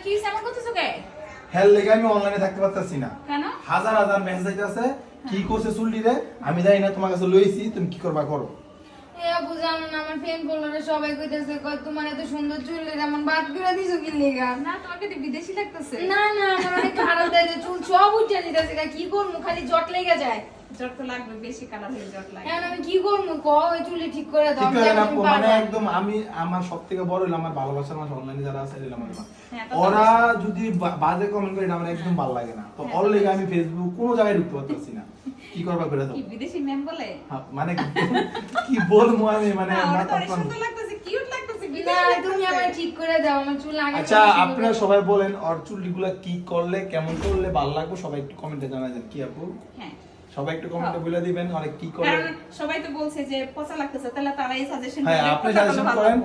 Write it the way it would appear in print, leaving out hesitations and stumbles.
কি এমন করতেছো কে? হেল লেগে আমি অনলাইনে থাকতে পারতাছি না। কেন? হাজার হাজার মেসেজ আইতাছে কি করছে চুলটি রে, আমি জানি না, তোমার কাছে লইছি, তুমি কি করবা করো। এ আপু জানো না আমার ফ্রেন্ড বললো সবাই কইতেছে কয় তোমার এত সুন্দর চুল এমন বাদ করে দিছো কি লেগা? না তোমাকে তো বিদেশি লাগতেছে। না না আমার অনেক খারাপ লাগে চুল সব উঠে দিতেছে কি করবো খালি জট লেগে যায়। জট তো লাগবে, বেশি কালার হলে জট লাগে। এখন আমি কি করবো ক ওই চুলি ঠিক করে দাও। ঠিক করে না, আমি মানে পারবো। একদম আমি আমার সবথেকে বড় হলো আমার ভালোবাসার মানুষ অনলাইনে যারা আছে এরা আমার মা। হ্যাঁ, তো ওরা যদি বাজে কমেন্ট করে এটা আমার একদম ভালো লাগে না। তো হ্যাঁ, অল লেগে আমি ফেসবুক কোনো জায়গায় ঢুকতে পারতাছি না। কি করবা করে দাও। কি বিদেশি ম্যাম বলে? হ্যাঁ, মানে কি বলবো আমি, মানে না, ওরা তো মাথা অনেক সুন্দর লাগতেছে, কিউট লাগতেছে, না বিদেশি তুমি লাগতেছে। আমার ঠিক করে দাও আমার চুল আগে আচ্ছা আপনারা সবাই বলেন ওর চুলগুলা কি করলে কেমন করলে ভালো লাগবে, সবাই একটু কমেন্টে জানাবেন কি আপু, হ্যাঁ, সবাই একটু কমেন্টে বলে দিবেন অনেক কি করলে। কারণ সবাই তো বলছে যে পচা লাগতেছে, তাহলে তারা এই সাজেশন হ্যাঁ আপনি সাজেশন করেন।